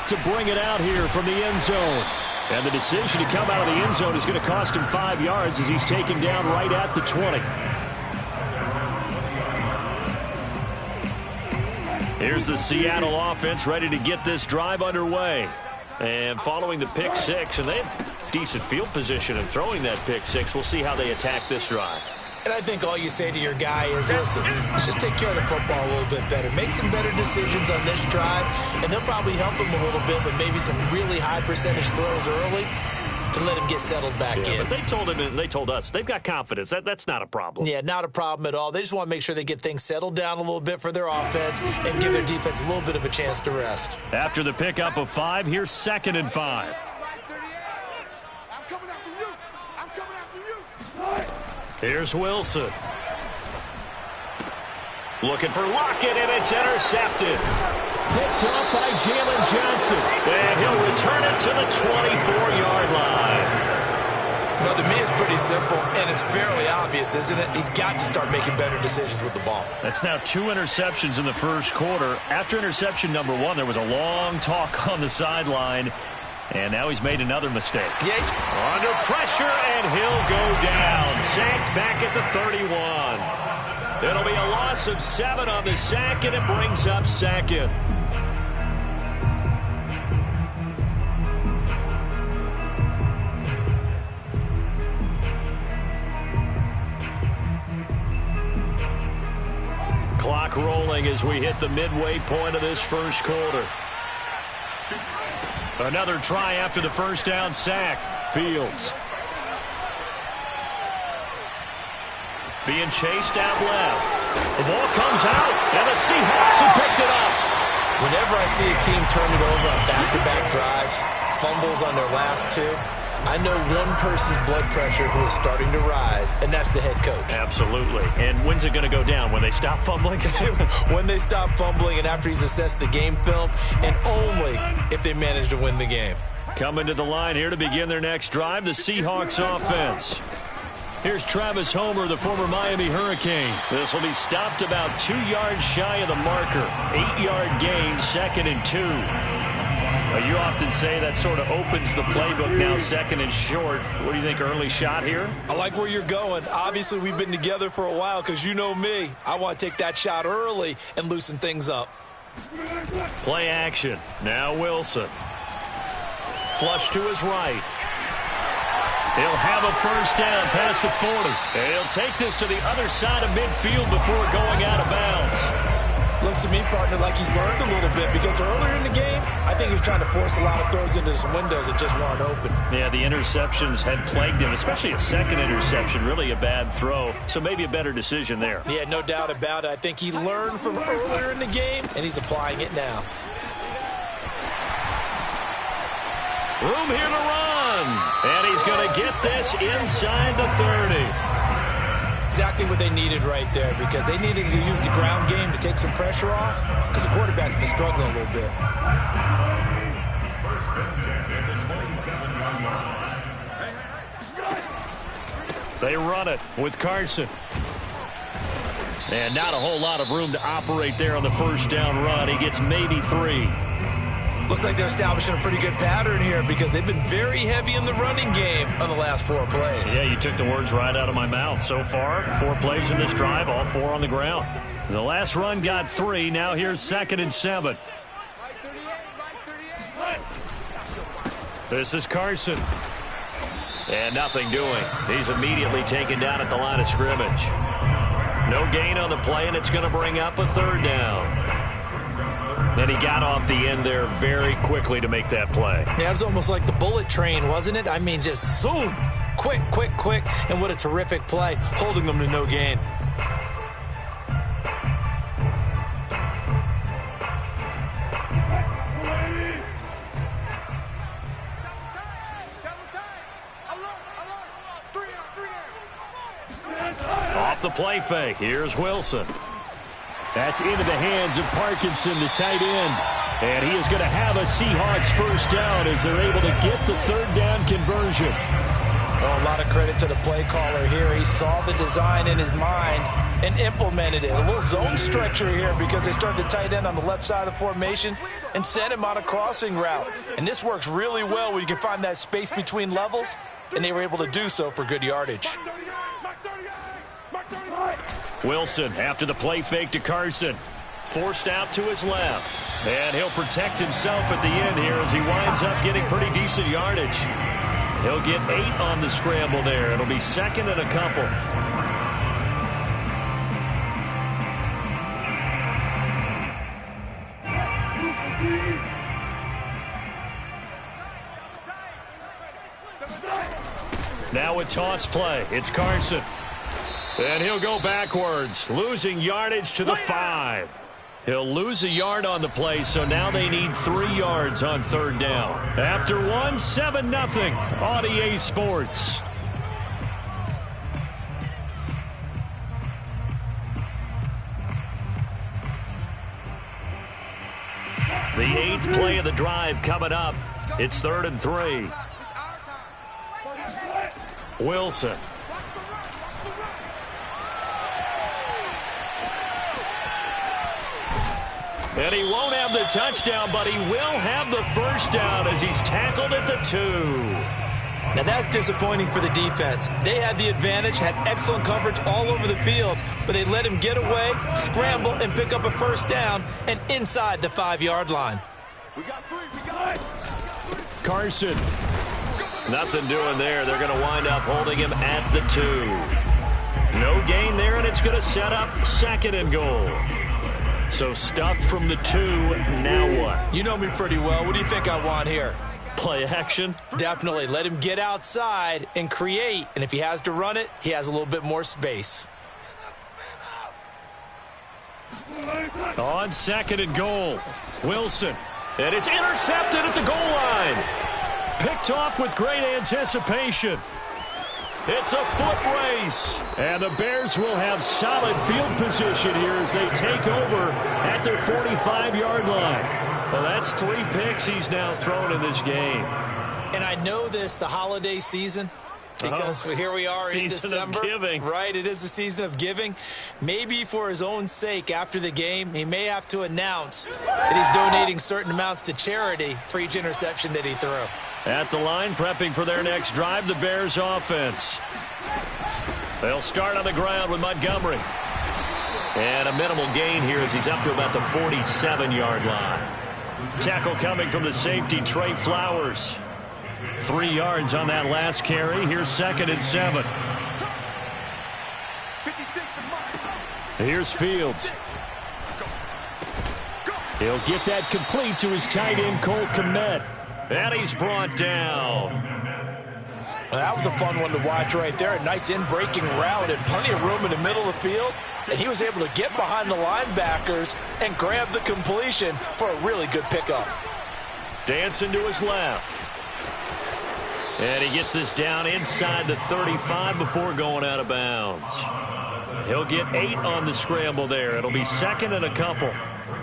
back to bring it out here from the end zone. And the decision to come out of the end zone is going to cost him 5 yards as he's taken down right at the 20. Here's the Seattle offense ready to get this drive underway. And following the pick six, and they have decent field position and throwing that pick six, we'll see how they attack this drive. And I think all you say to your guy is, listen, let's just take care of the football a little bit better. Make some better decisions on this drive, and they'll probably help him a little bit with maybe some really high percentage throws early to let him get settled back in. But they told him and they told us they've got confidence. That's not a problem. Yeah, not a problem at all. They just want to make sure they get things settled down a little bit for their offense and give their defense a little bit of a chance to rest. After the pickup of 5, here's 2nd and 5. I'm coming after you. I'm coming after you. Here's Wilson. Looking for Lockett, and it's intercepted. Picked up by Jalen Johnson. And he'll return it to the 24-yard line. Well, to me, it's pretty simple, and it's fairly obvious, isn't it? He's got to start making better decisions with the ball. That's now 2 interceptions in the first quarter. After interception number 1, there was a long talk on the sideline. And now he's made another mistake. Yes. Under pressure, and he'll go down. Sacked back at the 31. It'll be a loss of 7 on the sack, and it brings up 2nd. Clock rolling as we hit the midway point of this first quarter. Another try after the first down sack. Fields. Being chased out left. The ball comes out, and the Seahawks have picked it up. Whenever I see a team turn it over on back-to-back drives, fumbles on their last 2, I know one person's blood pressure who is starting to rise, and that's the head coach. Absolutely. And when's it going to go down? When they stop fumbling? When they stop fumbling and after he's assessed the game film, and only if they manage to win the game. Coming to the line here to begin their next drive, the Seahawks offense. Here's Travis Homer, the former Miami Hurricane. This will be stopped about 2 yards shy of the marker. 8-yard gain, 2nd and 2. You often say that sort of opens the playbook now, 2nd and short. What do you think, early shot here? I like where you're going. Obviously, we've been together for a while because you know me. I want to take that shot early and loosen things up. Play action. Now Wilson. Flush to his right. He'll have a first down past the 40. And he'll take this to the other side of midfield before going out of bounds. Looks to me, partner, like he's learned a little bit because earlier in the game, I think he was trying to force a lot of throws into some windows that just weren't open. Yeah, the interceptions had plagued him, especially a second interception, really a bad throw. So maybe a better decision there. Yeah, no doubt about it. I think he learned from earlier in the game, and he's applying it now. Room here to run. And he's going to get this inside the 30. Exactly what they needed right there because they needed to use the ground game to take some pressure off because the quarterback's been struggling a little bit. They run it with Carson. And not a whole lot of room to operate there on the first down run. He gets maybe 3. Looks like they're establishing a pretty good pattern here because they've been very heavy in the running game on the last 4 plays. Yeah, you took the words right out of my mouth. So far, 4 plays in this drive, all 4 on the ground. The last run got 3. Now here's 2nd and 7. This is Carson. And nothing doing. He's immediately taken down at the line of scrimmage. No gain on the play, and it's going to bring up a 3rd down. And he got off the end there very quickly to make that play. Yeah, it was almost like the bullet train, wasn't it? I mean, just zoom. Quick, quick, quick. And what a terrific play, holding them to no gain. Off the play fake. Here's Wilson. That's into the hands of Parkinson, the tight end. And he is going to have a Seahawks first down as they're able to get the 3rd down conversion. Oh, a lot of credit to the play caller here. He saw the design in his mind and implemented it. A little zone stretcher here because they started the tight end on the left side of the formation and sent him on a crossing route. And this works really well when you can find that space between levels, and they were able to do so for good yardage. Wilson after the play fake to Carson. Forced out to his left. And he'll protect himself at the end here as he winds up getting pretty decent yardage. He'll get 8 on the scramble there. It'll be second and a couple. Now a toss play. It's Carson. And he'll go backwards, losing yardage to the 5. He'll lose a yard on the play, so now they need 3 yards on third down. After 1, 7-0 on EA Sports. The 8th play of the drive coming up. It's 3rd and 3. Wilson. And he won't have the touchdown, but he will have the first down as he's tackled at the 2. Now that's disappointing for the defense. They had the advantage, had excellent coverage all over the field, but they let him get away, scramble, and pick up a first down, and inside the 5-yard line. Carson. Nothing doing there. They're going to wind up holding him at the 2. No gain there, and it's going to set up 2nd and goal. So stuffed from the 2, now what? You know me pretty well. What do you think I want here? Play action? Definitely. Let him get outside and create. And if he has to run it, he has a little bit more space. On 2nd and goal, Wilson. And it's intercepted at the goal line. Picked off with great anticipation. It's a foot race. And the Bears will have solid field position here as they take over at their 45-yard line. Well, that's 3 picks he's now thrown in this game. And I know this, the holiday season, because here we are in December. Season of giving. Right, it is the season of giving. Maybe for his own sake after the game, he may have to announce that he's donating certain amounts to charity for each interception that he threw. At the line, prepping for their next drive, the Bears offense. They'll start on the ground with Montgomery. And a minimal gain here as he's up to about the 47-yard line. Tackle coming from the safety, Trey Flowers. 3 yards on that last carry. Here's 2nd and 7. Here's Fields. He'll get that complete to his tight end, Cole Kmet. And he's brought down. Well, that was a fun one to watch right there. A nice in-breaking route and plenty of room in the middle of the field. And he was able to get behind the linebackers and grab the completion for a really good pickup. Dancing to his left. And he gets this down inside the 35 before going out of bounds. He'll get 8 on the scramble there. It'll be 2nd and a couple.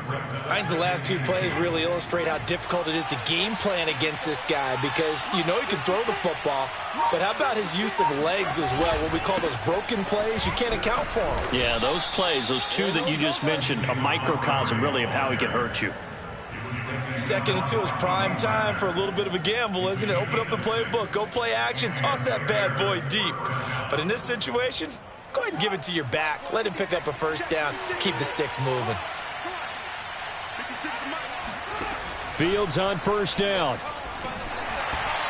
I think the last 2 plays really illustrate how difficult it is to game plan against this guy because you know he can throw the football, but how about his use of legs as well? What we call those broken plays, you can't account for them. Yeah, those plays, those 2 that you just mentioned, a microcosm really of how he can hurt you. 2nd and 2 is prime time for a little bit of a gamble, isn't it? Open up the playbook, go play action, toss that bad boy deep. But in this situation, go ahead and give it to your back. Let him pick up a first down, keep the sticks moving. Fields on first down.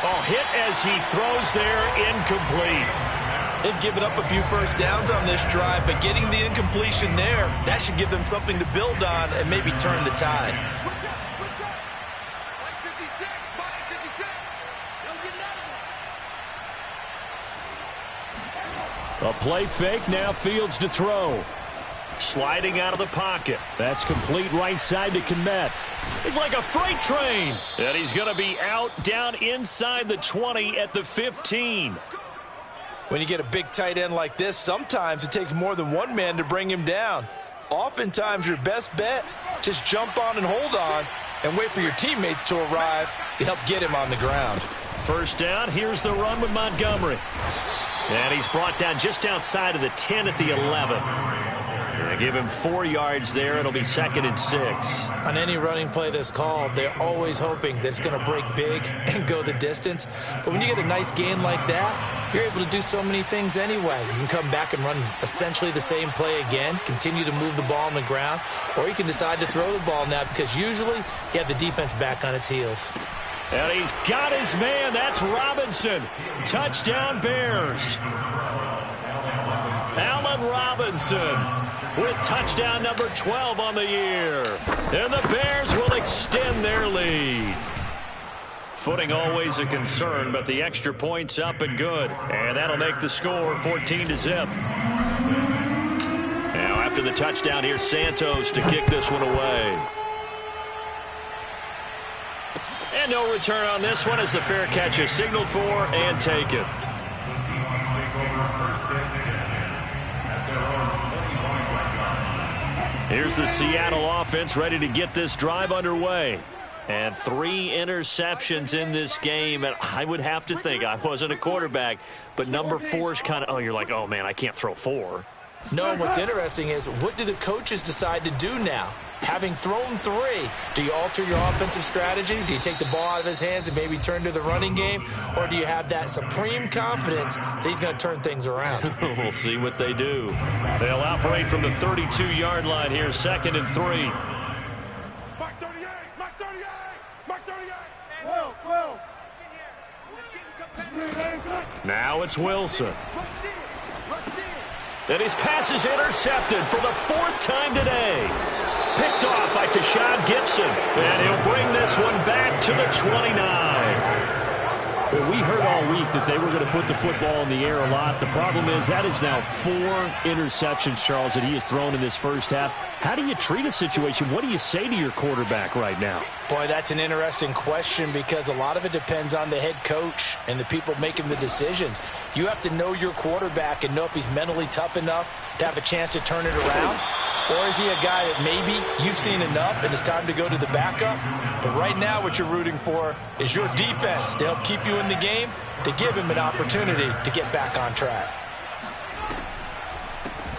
Oh, hit as he throws there, incomplete. They've given up a few first downs on this drive, but getting the incompletion there, that should give them something to build on and maybe turn the tide. A play fake, now Fields to throw. Sliding out of the pocket. That's complete right side to Kmet. It's like a freight train. And he's going to be out down inside the 20 at the 15. When you get a big tight end like this, sometimes it takes more than one man to bring him down. Oftentimes your best bet, just jump on and hold on and wait for your teammates to arrive to help get him on the ground. First down, here's the run with Montgomery. And he's brought down just outside of the 10 at the 11. They give him 4 yards there. It'll be 2nd and 6. On any running play that's called, they're always hoping that it's going to break big and go the distance. But when you get a nice gain like that, you're able to do so many things anyway. You can come back and run essentially the same play again, continue to move the ball on the ground, or you can decide to throw the ball now because usually you have the defense back on its heels. And he's got his man. That's Robinson. Touchdown, Bears. Allen Robinson with touchdown number 12 on the year. And the Bears will extend their lead. Footing always a concern, but the extra point's up and good. And that'll make the score 14-0. Now after the touchdown, here's Santos to kick this one away. And no return on this one as the fair catch is signaled for and taken. Here's the Seattle offense ready to get this drive underway. And 3 interceptions in this game. And I would have to think, I wasn't a quarterback, but number 4 is kind of, oh, you're like, oh, man, I can't throw 4. No, what's interesting is what do the coaches decide to do now? Having thrown 3, do you alter your offensive strategy? Do you take the ball out of his hands and maybe turn to the running game? Or do you have that supreme confidence that he's going to turn things around? We'll see what they do. They'll operate from the 32-yard line here, 2nd and 3. Mark 38, Mark 38, Mark 38. Whoa. Now it's Wilson. And his pass is intercepted for the 4th time today. Picked off by Tashawn Gibson. And he'll bring this one back to the 29. Well, we heard all week that they were going to put the football in the air a lot. The problem is that is now 4 interceptions, Charles, that he has thrown in this first half. How do you treat a situation? What do you say to your quarterback right now? Boy, that's an interesting question because a lot of it depends on the head coach and the people making the decisions. You have to know your quarterback and know if he's mentally tough enough to have a chance to turn it around. Or is he a guy that maybe you've seen enough and it's time to go to the backup? But right now what you're rooting for is your defense to help keep you in the game, to give him an opportunity to get back on track.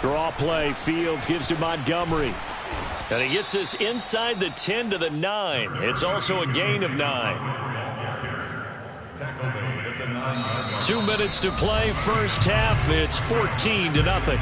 Draw play. Fields gives to Montgomery. And he gets this inside the 10 to the 9. It's also a gain of 9. 2 minutes to play first half. It's 14-0.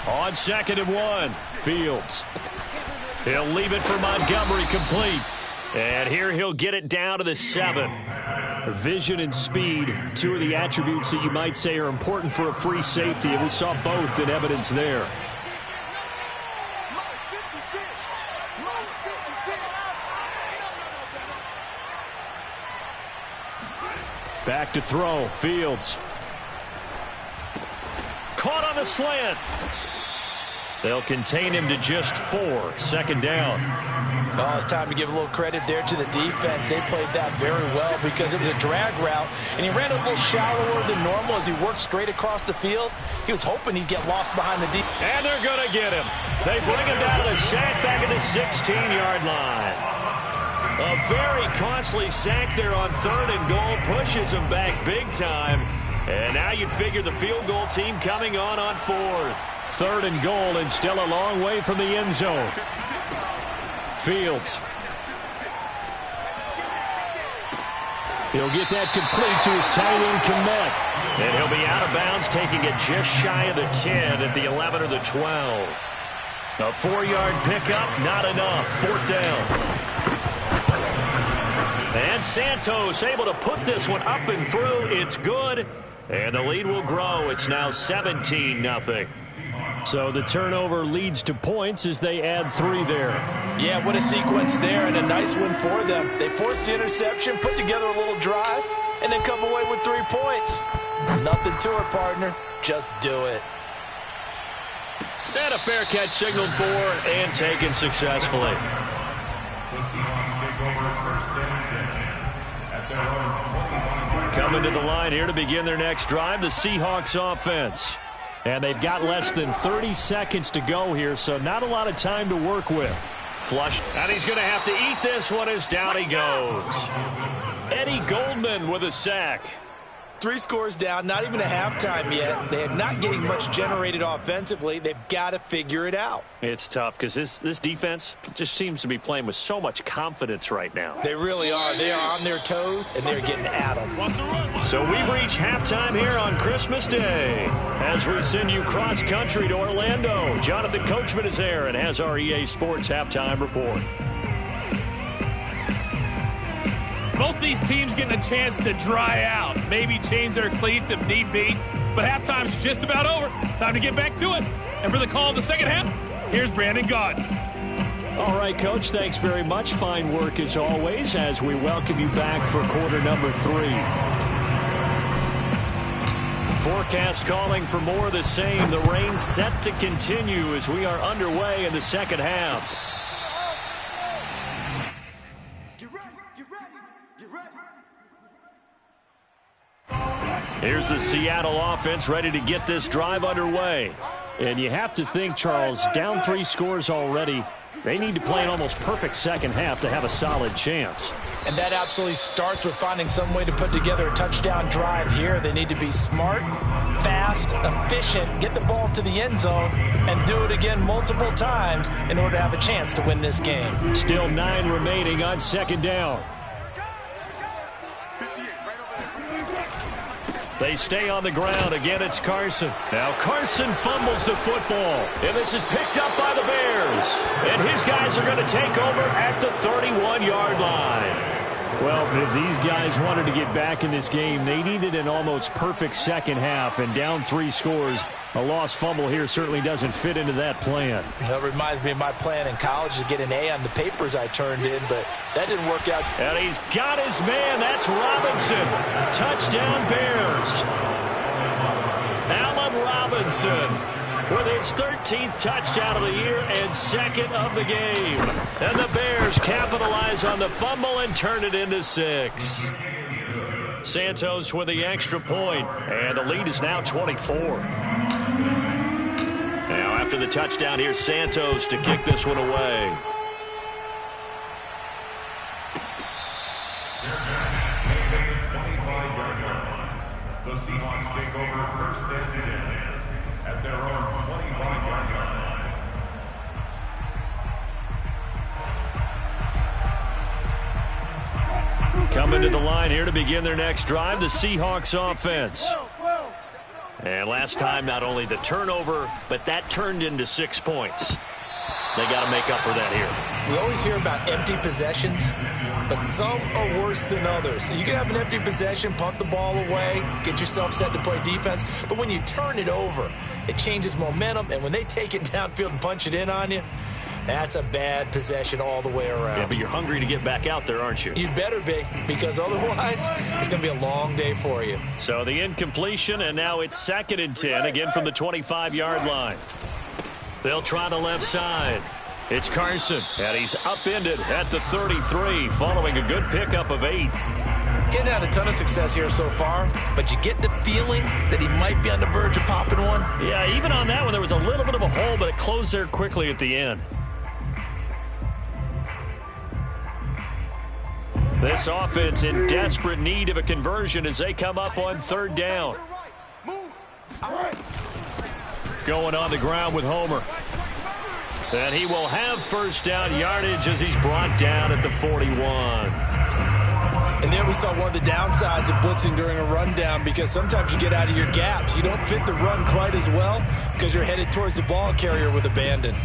On 2nd and 1, Fields. He'll leave it for Montgomery complete. And here he'll get it down to the 7. Vision and speed, 2 of the attributes that you might say are important for a free safety, and we saw both in evidence there. Back to throw, Fields. Caught on the slant. They'll contain him to just 4. 2nd down. Oh, it's time to give a little credit there to the defense. They played that very well because it was a drag route, and he ran a little shallower than normal as he worked straight across the field. He was hoping he'd get lost behind the defense. And they're going to get him. They bring him down to the sack back at the 16-yard line. A very costly sack there on 3rd and goal pushes him back big time. And now you'd figure the field goal team coming on 4th. 3rd and goal and still a long way from the end zone. Fields. He'll get that complete to his tight end, Kmet. And he'll be out of bounds, taking it just shy of the 10 at the 11 or the 12. A 4-yard pickup, not enough. 4th down. And Santos able to put this one up and through. It's good. And the lead will grow. It's now 17-0. So the turnover leads to points as they add 3 there. Yeah, what a sequence there, and a nice one for them. They forced the interception, put together a little drive, and then come away with 3 points. Nothing to it, partner. Just do it. And a fair catch signaled for and taken successfully. The Seahawks take over first and 10 at their own 25. Coming to the line here to begin their next drive, the Seahawks offense. And they've got less than 30 seconds to go here, so not a lot of time to work with. Flush. And he's going to have to eat this one as down he goes. Eddie Goldman with a sack. 3 scores down, not even a halftime yet. They are not getting much generated offensively. They've got to figure it out. It's tough because this defense just seems to be playing with so much confidence right now. They really are. They are on their toes, and they're getting at them. So we've reached halftime here on Christmas Day. As we send you cross-country to Orlando, Jonathan Coachman is there and has our EA Sports halftime report. Both these teams getting a chance to dry out, maybe change their cleats if need be. But halftime's just about over. Time to get back to it. And for the call of the second half, here's Brandon Gaudin. All right, Coach, thanks very much. Fine work as always as we welcome you back for quarter number 3. Forecast calling for more of the same. The rain set to continue as we are underway in the second half. Here's the Seattle offense ready to get this drive underway. And you have to think, Charles, down 3 scores already. They need to play an almost perfect second half to have a solid chance. And that absolutely starts with finding some way to put together a touchdown drive here. They need to be smart, fast, efficient, get the ball to the end zone, and do it again multiple times in order to have a chance to win this game. Still 9 remaining on second down. They stay on the ground. Again, it's Carson. Now Carson fumbles the football. And this is picked up by the Bears. And his guys are going to take over at the 31-yard line. Well, if these guys wanted to get back in this game, they needed an almost perfect second half. And down 3 scores, a lost fumble here certainly doesn't fit into that plan. That reminds me of my plan in college to get an A on the papers I turned in, but that didn't work out. And he's got his man. That's Robinson. Touchdown Bears. Allen Robinson with his 13th touchdown of the year and 2nd of the game. And the Bears capitalize on the fumble and turn it into 6. Santos with the extra point, and the lead is now 24. Now after the touchdown, here's Santos to kick this one away. The Seahawks take over first and 10 at their own 25-yard line. Coming to the line here to begin their next drive, the Seahawks offense. And last time, not only the turnover, but that turned into 6 points. They got to make up for that here. We always hear about empty possessions, but some are worse than others. You can have an empty possession, punt the ball away, get yourself set to play defense, but when you turn it over, it changes momentum, and when they take it downfield and punch it in on you, that's a bad possession all the way around. Yeah, but you're hungry to get back out there, aren't you? You better be, because otherwise it's going to be a long day for you. So the incompletion, and now it's 2nd and 10, again from the 25-yard line. They'll try the left side. It's Carson, and he's upended at the 33, following a good pickup of 8. Getting had a ton of success here so far, but you get the feeling that he might be on the verge of popping one. Yeah, even on that one, there was a little bit of a hole, but it closed there quickly at the end. This offense in desperate need of a conversion as they come up on 3rd down. Going on the ground with Homer. And he will have first down yardage as he's brought down at the 41. And there we saw one of the downsides of blitzing during a rundown, because sometimes you get out of your gaps. You don't fit the run quite as well because you're headed towards the ball carrier with abandon.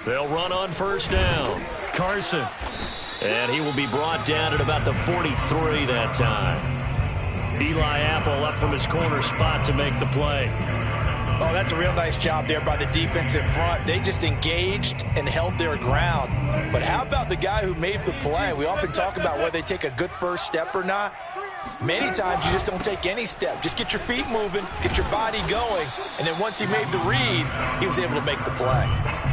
They'll run on first down. Carson. And he will be brought down at about the 43 that time. Eli Apple up from his corner spot to make the play. Oh, that's a real nice job there by the defensive front. They just engaged and held their ground. But how about the guy who made the play? We often talk about whether they take a good first step or not. Many times you just don't take any step. Just get your feet moving, get your body going, and then once he made the read, he was able to make the play.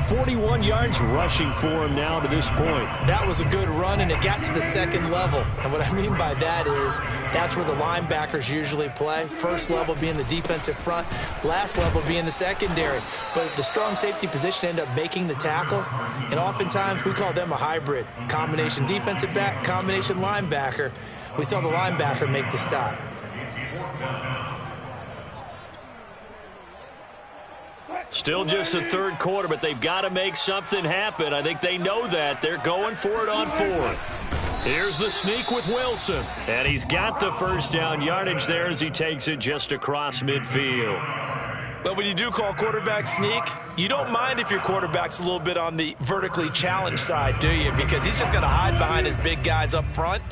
41 yards rushing for him now to this point. That was a good run, and it got to the second level. And what I mean by that is that's where the linebackers usually play. First level being the defensive front, last level being the secondary. But the strong safety position ended up making the tackle, and oftentimes we call them a hybrid. Combination defensive back, combination linebacker. We saw the linebacker make the stop. Still just the third quarter, but they've got to make something happen. I think they know that. They're going for it on fourth. Here's the sneak with Wilson. And he's got the first down yardage there as he takes it just across midfield. But when you do call quarterback sneak, you don't mind if your quarterback's a little bit on the vertically challenged side, do you? Because he's just going to hide behind his big guys up front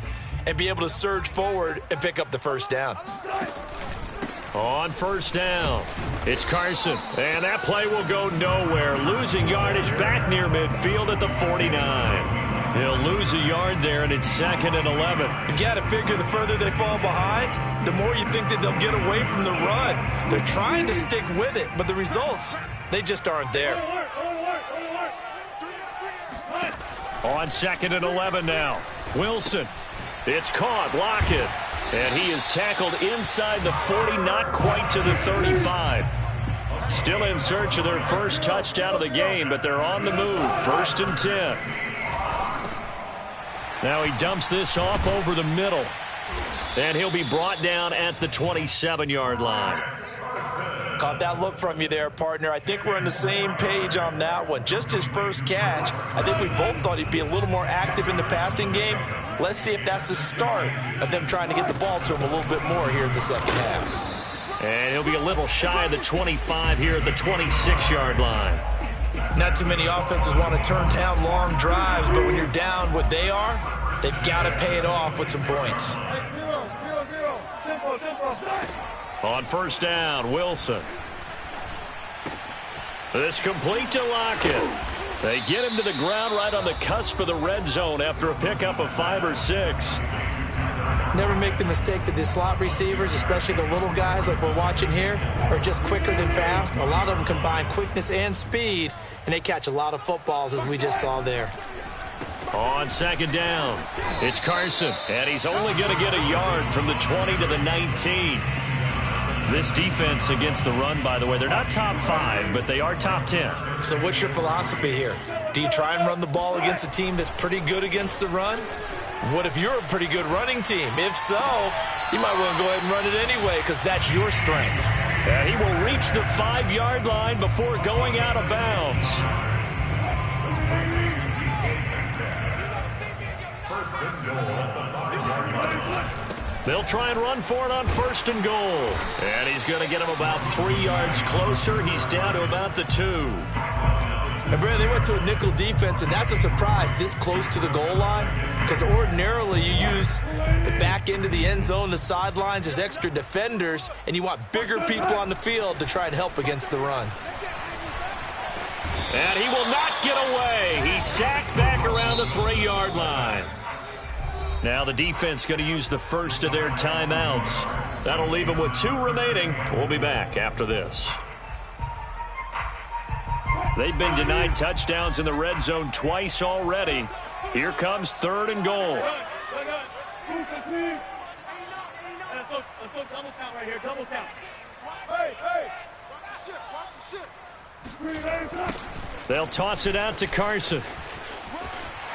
and be able to surge forward and pick up the first down. On first down, it's Carson, and that play will go nowhere. Losing yardage back near midfield at the 49. He'll lose a yard there, and it's 2nd and 11. You've got to figure the further they fall behind, the more you think that they'll get away from the run. They're trying to stick with it, but the results, they just aren't there. On 2nd and 11 now, Wilson. It's caught, Lockett. And he is tackled inside the 40, not quite to the 35. Still in search of their first touchdown of the game, but they're on the move. 1st and 10. Now he dumps this off over the middle. And he'll be brought down at the 27-yard line. Caught that look from you there, partner. I think we're on the same page on that one. Just his first catch. I think we both thought he'd be a little more active in the passing game. Let's see if that's the start of them trying to get the ball to him a little bit more here in the second half. And he'll be a little shy of the 25 here at the 26-yard line. Not too many offenses want to turn down long drives, but when you're down what they are, they've got to pay it off with some points. On first down, Wilson. This complete to Lockett. They get him to the ground right on the cusp of the red zone after a pickup of 5 or 6. Never make the mistake that the slot receivers, especially the little guys like we're watching here, are just quicker than fast. A lot of them combine quickness and speed, and they catch a lot of footballs, as we just saw there. On 2nd down, it's Carson, and he's only going to get a yard from the 20 to the 19. This defense against the run, by the way, they're not top 5, but they are top 10. So what's your philosophy here? Do you try and run the ball against a team that's pretty good against the run? What if you're a pretty good running team? If so, you might want to go ahead and run it anyway because that's your strength. And he will reach the 5-yard line before going out of bounds. First and goal at the 5-yard line. They'll try and run for it on 1st and goal. And he's going to get him about 3 yards closer. He's down to about the 2. And Brad, they went to a nickel defense, and that's a surprise this close to the goal line because ordinarily you use the back end of the end zone, the sidelines as extra defenders, and you want bigger people on the field to try and help against the run. And he will not get away. He's sacked back around the 3-yard line. Now the defense going to use the first of their timeouts. That'll leave them with 2 remaining. We'll be back after this. They've been denied touchdowns in the red zone twice already. Here comes 3rd and goal. Let's go double count right here, double count. Hey, watch the shit. They'll toss it out to Carson.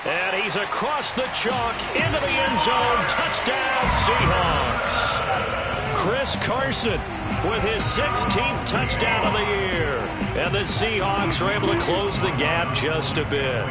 And he's across the chalk into the end zone. Touchdown, Seahawks. Chris Carson with his 16th touchdown of the year. And the Seahawks are able to close the gap just a bit.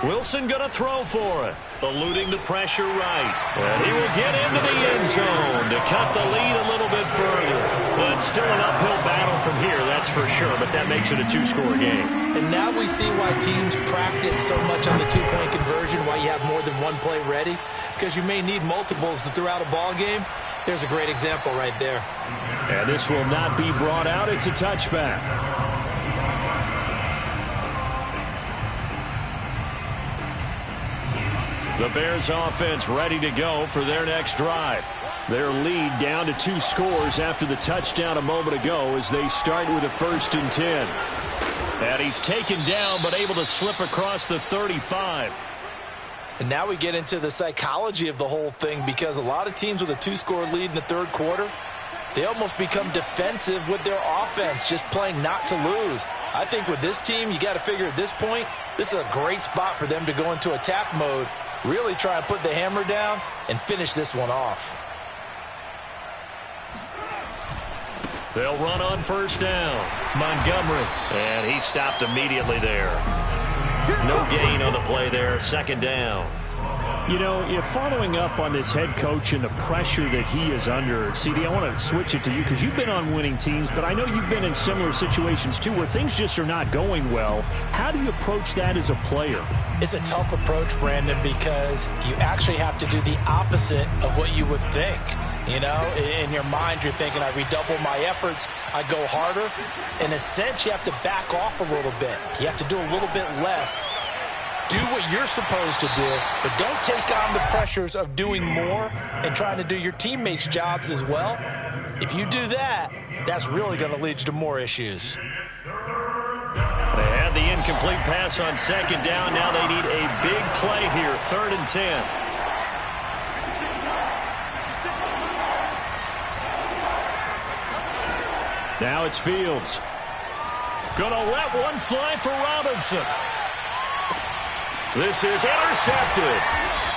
Wilson going to throw for it. Eluding the pressure right. And he will get into the end zone to cut the lead a little bit further. But still an uphill battle from here, that's for sure. But that makes it a 2-score game. And now we see why teams practice so much on the 2-point conversion, why you have more than one play ready. Because you may need multiples throughout a ball game. There's a great example right there. And this will not be brought out. It's a touchback. The Bears offense ready to go for their next drive. Their lead down to 2 scores after the touchdown a moment ago as they start with a 1st and 10. And he's taken down but able to slip across the 35. And now we get into the psychology of the whole thing, because a lot of teams with a 2-score lead in the third quarter, they almost become defensive with their offense, just playing not to lose. I think with this team, you got to figure at this point, this is a great spot for them to go into attack mode, really try and put the hammer down and finish this one off. They'll run on 1st down. Montgomery. And he stopped immediately there. No gain on the play there. 2nd down. You know, you're following up on this head coach and the pressure that he is under. CD, I want to switch it to you because you've been on winning teams, but I know you've been in similar situations too where things just are not going well. How do you approach that as a player? It's a tough approach, Brandon, because you actually have to do the opposite of what you would think. You know, in your mind, you're thinking, I redouble my efforts, I go harder. In a sense, you have to back off a little bit. You have to do a little bit less. Do what you're supposed to do, but don't take on the pressures of doing more and trying to do your teammates' jobs as well. If you do that, that's really going to lead you to more issues. They had the incomplete pass on 2nd down. Now they need a big play here, 3rd and 10. Now it's Fields. Gonna let one fly for Robinson. This is intercepted.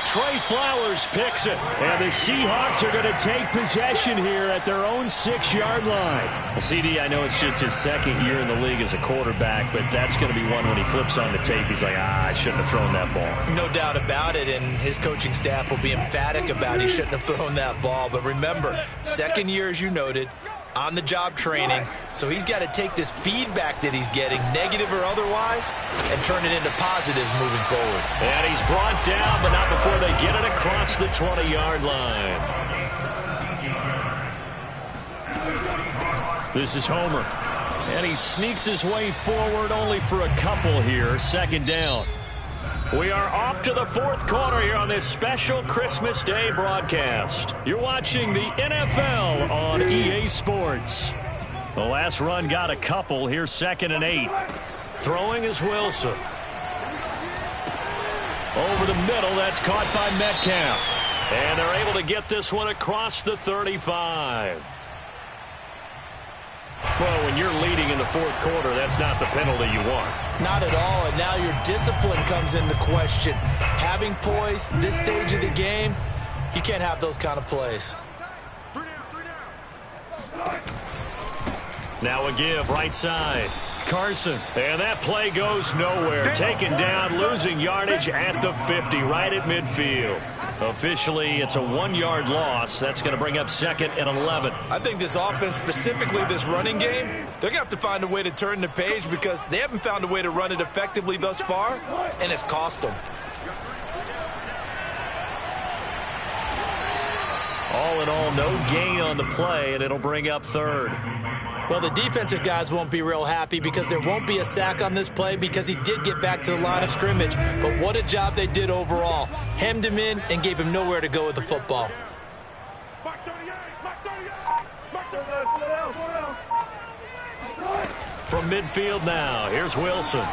Trey Flowers picks it. And the Seahawks are going to take possession here at their own 6-yard line. CD, I know it's just his 2nd year in the league as a quarterback, but that's going to be one when he flips on the tape. He's like, I shouldn't have thrown that ball. No doubt about it, and his coaching staff will be emphatic about he shouldn't have thrown that ball. But remember, 2nd year, as you noted, on-the-job training, so he's got to take this feedback that he's getting, negative or otherwise, and turn it into positives moving forward. And he's brought down, but not before they get it across the 20-yard line. This is Homer, and he sneaks his way forward only for a couple here. 2nd down. We are off to the 4th quarter here on this special Christmas Day broadcast. You're watching the NFL on EA Sports. The last run got a couple. Here's 2nd and 8. Throwing is Wilson. Over the middle, that's caught by Metcalf. And they're able to get this one across the 35. Well, when you're leading in the 4th quarter, that's not the penalty you want. Not at all, and now your discipline comes into question. Having poise this stage of the game, you can't have those kind of plays. Now a give, right side. Carson, and that play goes nowhere. Taken down, losing yardage at the 50, right at midfield. Officially, it's a 1-yard loss. That's going to bring up 2nd and 11. I think this offense, specifically this running game, they're going to have to find a way to turn the page because they haven't found a way to run it effectively thus far, and it's cost them. All in all, no gain on the play, and it'll bring up 3rd. Well, the defensive guys won't be real happy because there won't be a sack on this play because he did get back to the line of scrimmage. But what a job they did overall. Hemmed him in and gave him nowhere to go with the football. From midfield now, here's Wilson.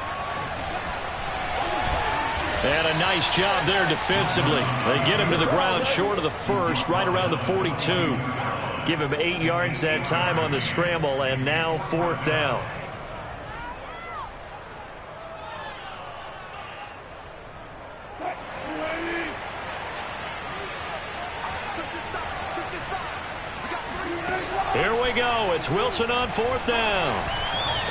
And a nice job there defensively. They get him to the ground short of the 1st, right around the 42. Give him 8 yards that time on the scramble, and now 4th down. Here we go. It's Wilson on 4th down.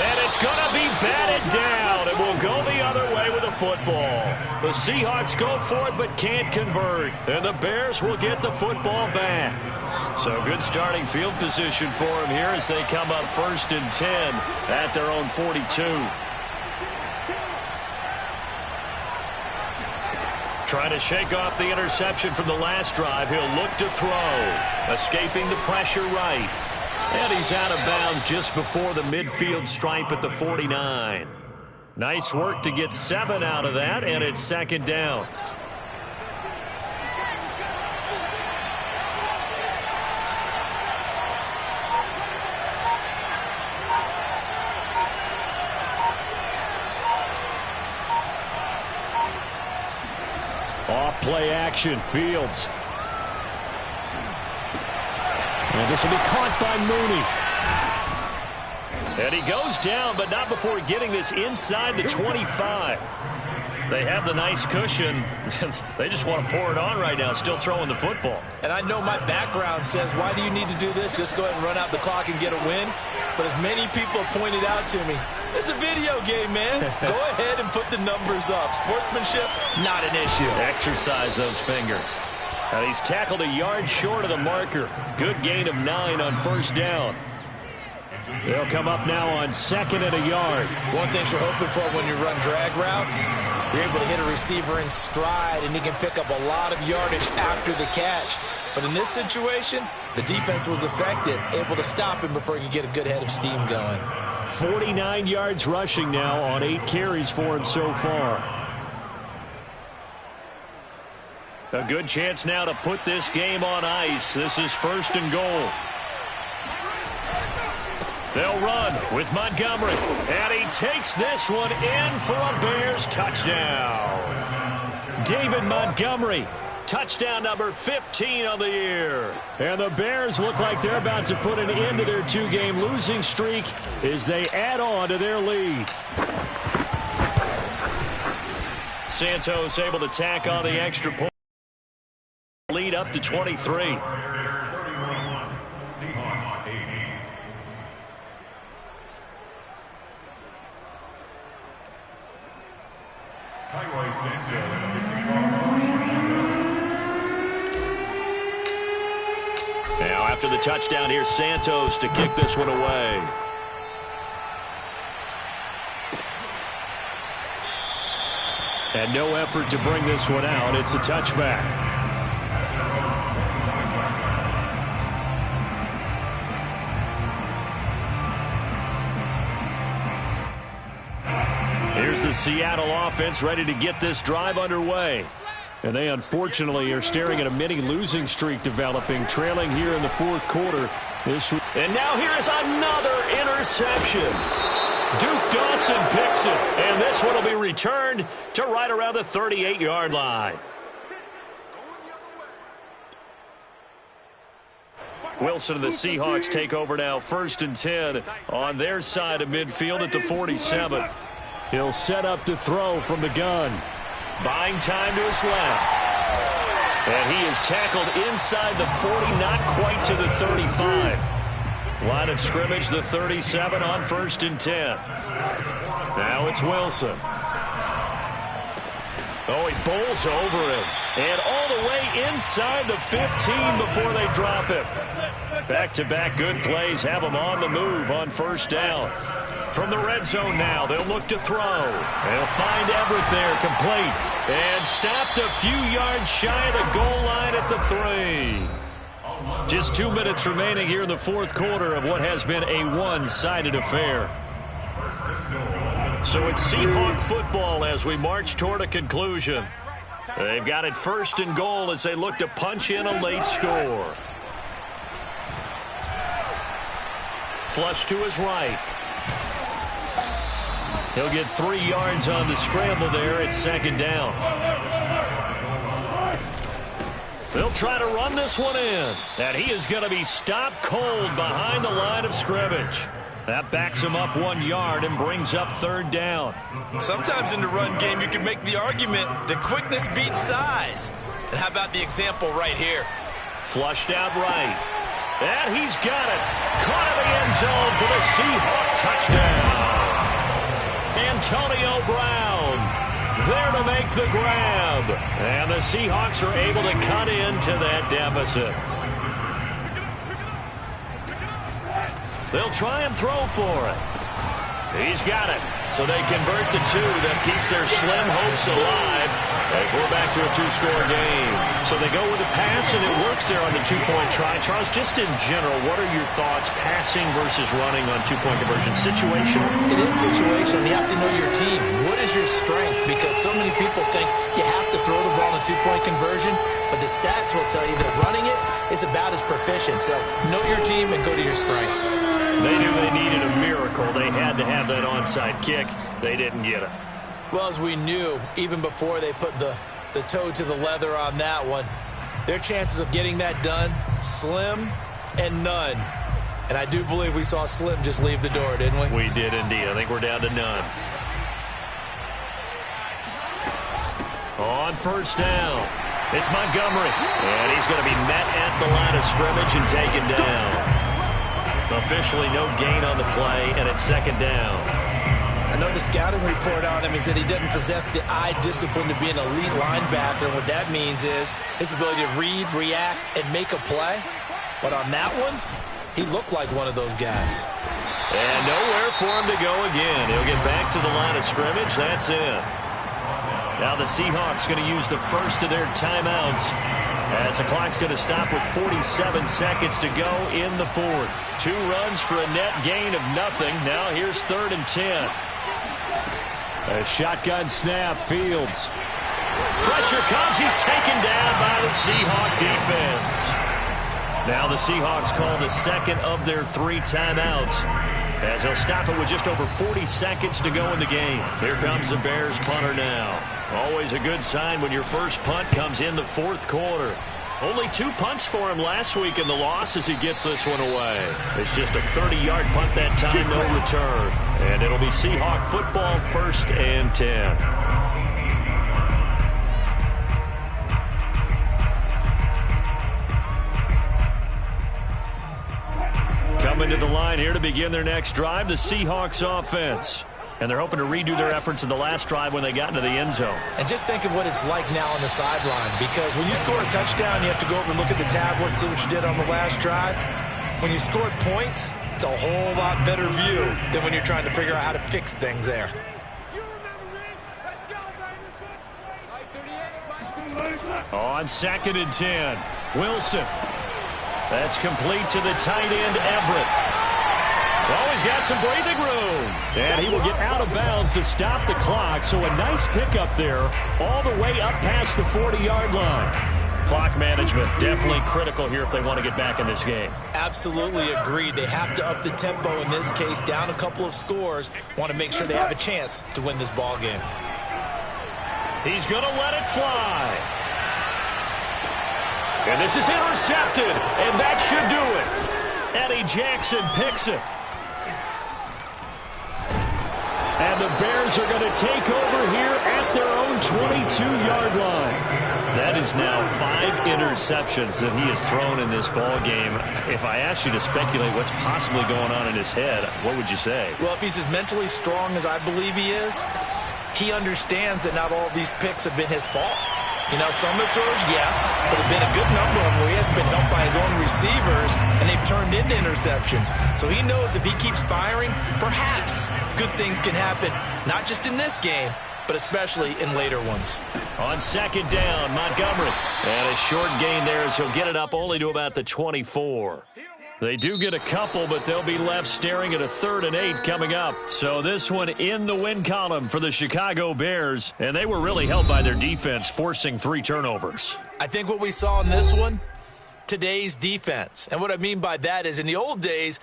And it's going to be batted down. It will go the other way with the football. The Seahawks go for it but can't convert. And the Bears will get the football back. So good starting field position for them here as they come up 1st and 10 at their own 42. Trying to shake off the interception from the last drive. He'll look to throw. Escaping the pressure right. And he's out of bounds just before the midfield stripe at the 49. Nice work to get 7 out of that, and it's second down. Off play action, Fields. And this will be caught by Mooney. And he goes down, but not before getting this inside the 25. They have the nice cushion. They just want to pour it on right now, still throwing the football. And I know my background says, why do you need to do this? Just go ahead and run out the clock and get a win. But as many people have pointed out to me, it's a video game, man. Go ahead and put the numbers up. Sportsmanship, not an issue. Exercise those fingers. And he's tackled a yard short of the marker. Good gain of 9 on first down. They'll come up now on 2nd and a yard. One thing you're hoping for when you run drag routes, you're able to hit a receiver in stride, and he can pick up a lot of yardage after the catch. But in this situation, the defense was effective, able to stop him before he could get a good head of steam going. 49 yards rushing now on 8 carries for him so far. A good chance now to put this game on ice. This is 1st and goal. They'll run with Montgomery. And he takes this one in for a Bears touchdown. David Montgomery, touchdown number 15 of the year. And the Bears look like they're about to put an end to their 2-game losing streak as they add on to their lead. Santos able to tack on the extra point. Lead up to 23. Seahawks 8. Now after the touchdown, here's Santos to kick this one away. And no effort to bring this one out. It's a touchback. Here's the Seattle offense ready to get this drive underway. And they unfortunately are staring at a mini losing streak developing, trailing here in the 4th quarter. And now here is another interception. Duke Dawson picks it, and this one will be returned to right around the 38-yard line. Wilson and the Seahawks take over now, 1st and 10 on their side of midfield at the 47. He'll set up to throw from the gun. Buying time to his left. And he is tackled inside the 40, not quite to the 35. Line of scrimmage, the 37 on 1st and 10. Now it's Wilson. Oh, he bowls over him. And all the way inside the 15 before they drop him. Back-to-back good plays have him on the move on 1st down. From the red zone now, they'll look to throw. They'll find Everett there, complete. And stopped a few yards shy of the goal line at the 3. Just 2 minutes remaining here in the 4th quarter of what has been a one-sided affair. So it's Seahawk football as we march toward a conclusion. They've got it 1st and goal as they look to punch in a late score. Flush to his right. He'll get 3 yards on the scramble there at 2nd down. They'll try to run this one in. And he is going to be stopped cold behind the line of scrimmage. That backs him up 1 yard and brings up 3rd down. Sometimes in the run game, you can make the argument that quickness beats size. And how about the example right here? Flushed out right. And he's got it. Caught in the end zone for the Seahawk touchdown. Antonio Brown there to make the grab. And the Seahawks are able to cut into that deficit. They'll try and throw for it. He's got it. So they convert the 2 that keeps their slim hopes alive. As we're back to a two-score game. So they go with a pass, and it works there on the two-point try. Charles, just in general, what are your thoughts passing versus running on two-point conversion? Situational? It is situational. You have to know your team. What is your strength? Because so many people think you have to throw the ball in a two-point conversion, but the stats will tell you that running it is about as proficient. So know your team and go to your strength. They knew they needed a miracle. They had to have that onside kick. They didn't get it. Well, as we knew, even before they put the toe to the leather on that one, their chances of getting that done, slim and none. And I do believe we saw Slim just leave the door, didn't we? We did indeed. I think we're down to none. On first down, it's Montgomery. And he's going to be met at the line of scrimmage and taken down. Officially no gain on the play, and it's second down. I know the scouting report on him is that he doesn't possess the eye discipline to be an elite linebacker. And what that means is his ability to read, react, and make a play. But on that one, he looked like one of those guys. And nowhere for him to go again. He'll get back to the line of scrimmage. That's it. Now the Seahawks going to use the first of their timeouts as the clock's going to stop with 47 seconds to go in the fourth. 2 runs for a net gain of nothing. Now here's 3rd and 10. A shotgun snap, Fields. Pressure comes. He's taken down by the Seahawk defense. Now the Seahawks call the second of their 3 timeouts as they'll stop it with just over 40 seconds to go in the game. Here comes the Bears punter now. Always a good sign when your first punt comes in the 4th quarter. Only 2 punts for him last week in the loss as he gets this one away. It's just a 30-yard punt that time, no return. And it'll be Seahawk football, 1st and 10. Coming to the line here to begin their next drive, the Seahawks offense. And they're hoping to redo their efforts in the last drive when they got into the end zone. And just think of what it's like now on the sideline, because when you score a touchdown, you have to go over and look at the tablet and see what you did on the last drive. When you scored points, it's a whole lot better view than when you're trying to figure out how to fix things there. On 2nd and 10, Wilson. That's complete to the tight end, Everett. Oh, he's got some breathing room. And he will get out of bounds to stop the clock. So a nice pickup there all the way up past the 40-yard line. Clock management definitely critical here if they want to get back in this game. Absolutely agreed. They have to up the tempo in this case, down a couple of scores. Want to make sure they have a chance to win this ball game. He's going to let it fly. And this is intercepted, and that should do it. Eddie Jackson picks it. And the Bears are going to take over here at their own 22-yard line. That is now 5 interceptions that he has thrown in this ball game. If I asked you to speculate what's possibly going on in his head, what would you say? Well, if he's as mentally strong as I believe he is, he understands that not all of these picks have been his fault. You know, some of the throws, yes, but there have been a good number of them where he hasn't been helped by his own receivers, and they've turned into interceptions. So he knows if he keeps firing, perhaps good things can happen, not just in this game, but especially in later ones. On 2nd down, Montgomery. And a short gain there as he'll get it up only to about the 24. They do get a couple, but they'll be left staring at a 3rd and 8 coming up. So this one in the win column for the Chicago Bears. And they were really helped by their defense, forcing 3 turnovers. I think what we saw in this one, today's defense. And what I mean by that is in the old days,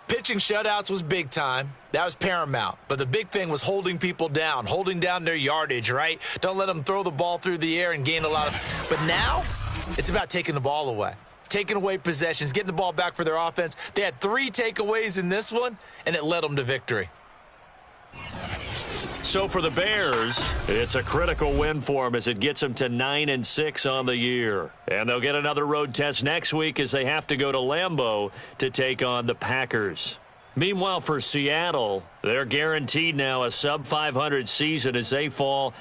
pitching shutouts was big time. That was paramount. But the big thing was holding people down, holding down their yardage, right? Don't let them throw the ball through the air and gain a lot of. But now it's about taking the ball away. Taking away possessions, getting the ball back for their offense. They had 3 takeaways in this one, and it led them to victory. So for the Bears, it's a critical win for them as it gets them to 9-6 on the year. And they'll get another road test next week as they have to go to Lambeau to take on the Packers. Meanwhile, for Seattle, they're guaranteed now a sub-500 season as they fall